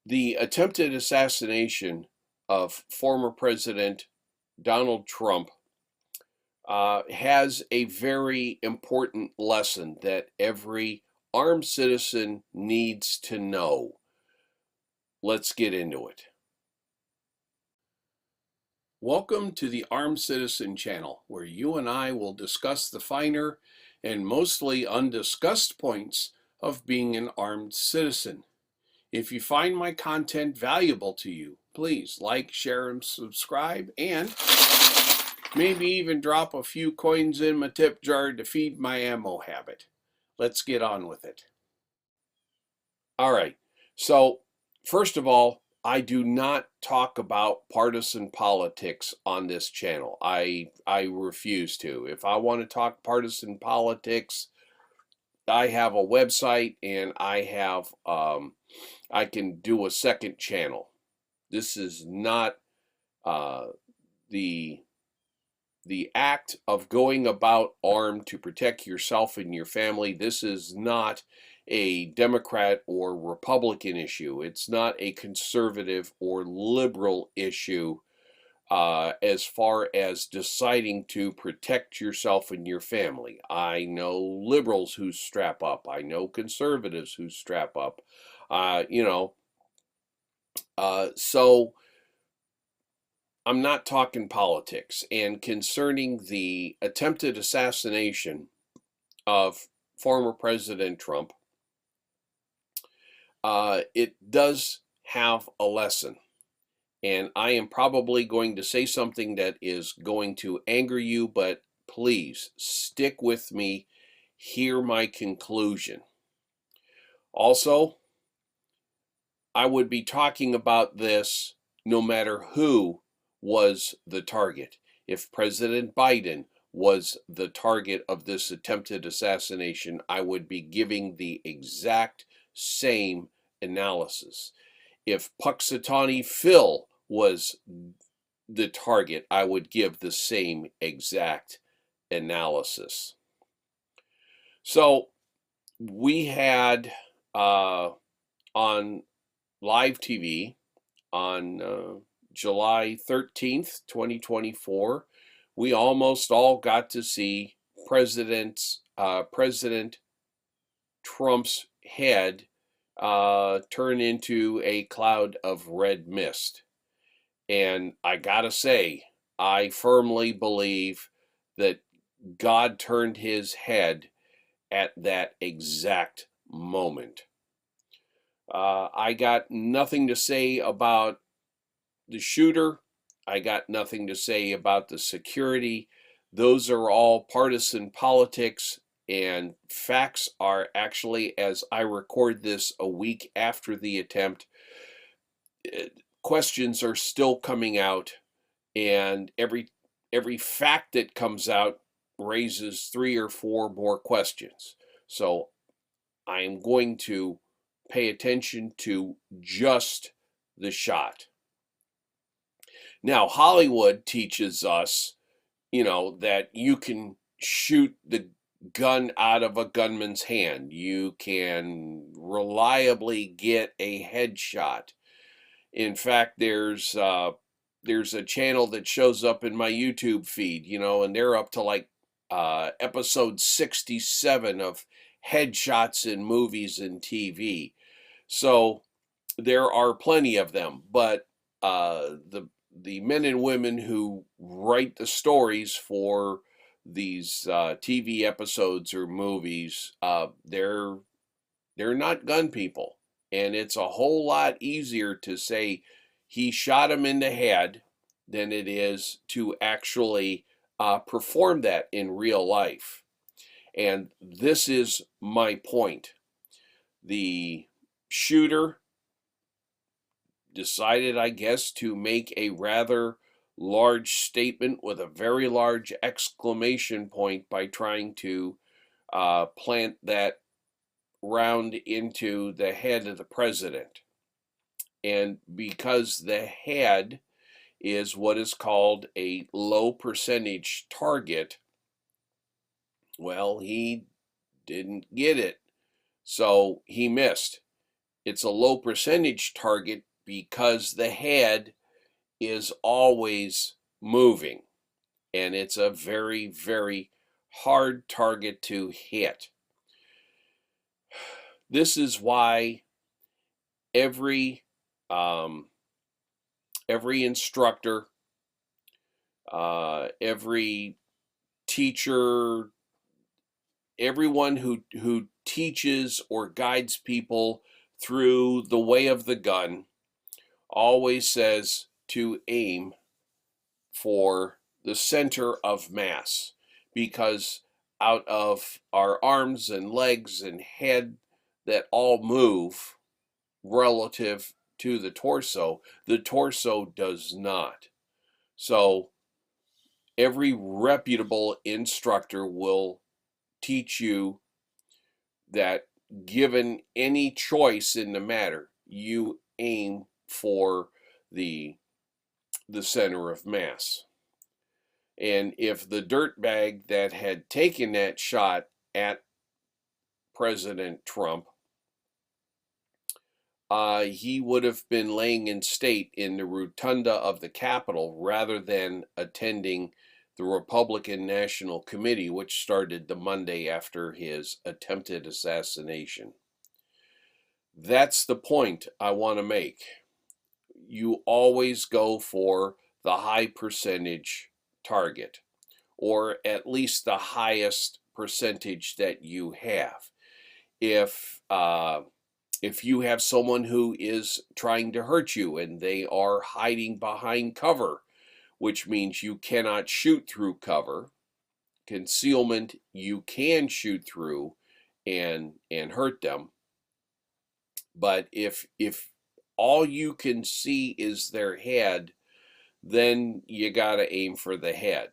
The attempted assassination of former President Donald Trump has a very important lesson that every armed citizen needs to know. Let's get into it. Welcome to the Armed Citizen channel, where you and I will discuss the finer and mostly undiscussed points of being an armed citizen. If you find my content valuable to you, please like, share, and subscribe, and maybe even drop a few coins in my tip jar to feed my ammo habit. Let's get on with it. All right. So, first of all, I do not talk about partisan politics on this channel. I refuse to. If I want to talk partisan politics, I have a website and I can do a second channel. This is not the act of going about armed to protect yourself and your family. This is not a Democrat or Republican issue. It's not a conservative or liberal issue as far as deciding to protect yourself and your family. I know liberals who strap up. I know conservatives who strap up. So I'm not talking politics. And concerning the attempted assassination of former President Trump, it does have a lesson. And I am probably going to say something that is going to anger you, but please stick with me. Hear my conclusion. Also, I would be talking about this no matter who was the target. If President Biden was the target of this attempted assassination, I would be giving the exact same analysis. If Puxatawny Phil was the target, I would give the same exact analysis. So we had on live TV on July 13th, 2024, we almost all got to see President Trump's head turn into a cloud of red mist. And I gotta say, I firmly believe that God turned his head at that exact moment. I got nothing to say about the shooter. I got nothing to say about the security. Those are all partisan politics, and facts are actually, as I record this a week after the attempt, questions are still coming out, and every fact that comes out raises 3 or 4 more questions. So I am going to pay attention to just the shot. Now, Hollywood teaches us, that you can shoot the gun out of a gunman's hand. You can reliably get a headshot. In fact, there's a channel that shows up in my YouTube feed, and they're up to like episode 67 of headshots in movies and TV. So there are plenty of them, but the men and women who write the stories for these TV episodes or movies, they're not gun people, and it's a whole lot easier to say he shot him in the head than it is to actually perform that in real life. And this is my point. The shooter decided, I guess, to make a rather large statement with a very large exclamation point by trying to plant that round into the head of the president. And because the head is what is called a low percentage target, well, he didn't get it, so he missed. It's a low percentage target because the head is always moving, and it's a very, very hard target to hit. This is why every instructor, every teacher, everyone who teaches or guides people through the way of the gun always says to aim for the center of mass, because out of our arms and legs and head that all move relative to the torso does not. So every reputable instructor will teach you that given any choice in the matter, you aim for the center of mass. And if the dirtbag that had taken that shot at President Trump, he would have been laying in state in the rotunda of the Capitol rather than attending the Republican National Committee, which started the Monday after his attempted assassination. That's the point I want to make. You always go for the high percentage target, or at least the highest percentage that you have. If you have someone who is trying to hurt you and they are hiding behind cover, which means you cannot shoot through cover, concealment you can shoot through and hurt them. But if all you can see is their head, then you got to aim for the head.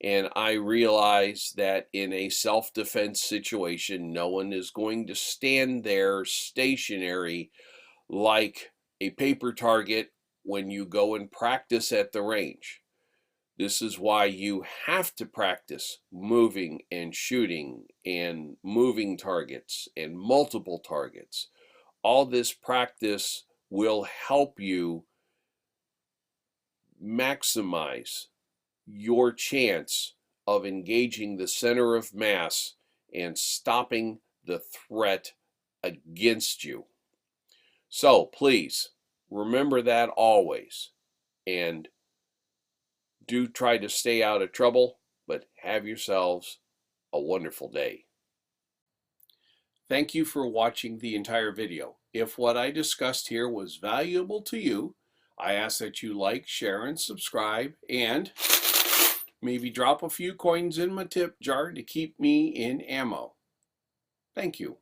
And I realize that in a self-defense situation, no one is going to stand there stationary like a paper target when you go and practice at the range. This is why you have to practice moving and shooting and moving targets and multiple targets. All this practice will help you maximize your chance of engaging the center of mass and stopping the threat against you. So please remember that always, and do try to stay out of trouble, but have yourselves a wonderful day. Thank you for watching the entire video. If what I discussed here was valuable to you, I ask that you like, share, and subscribe, and maybe drop a few coins in my tip jar to keep me in ammo. Thank you.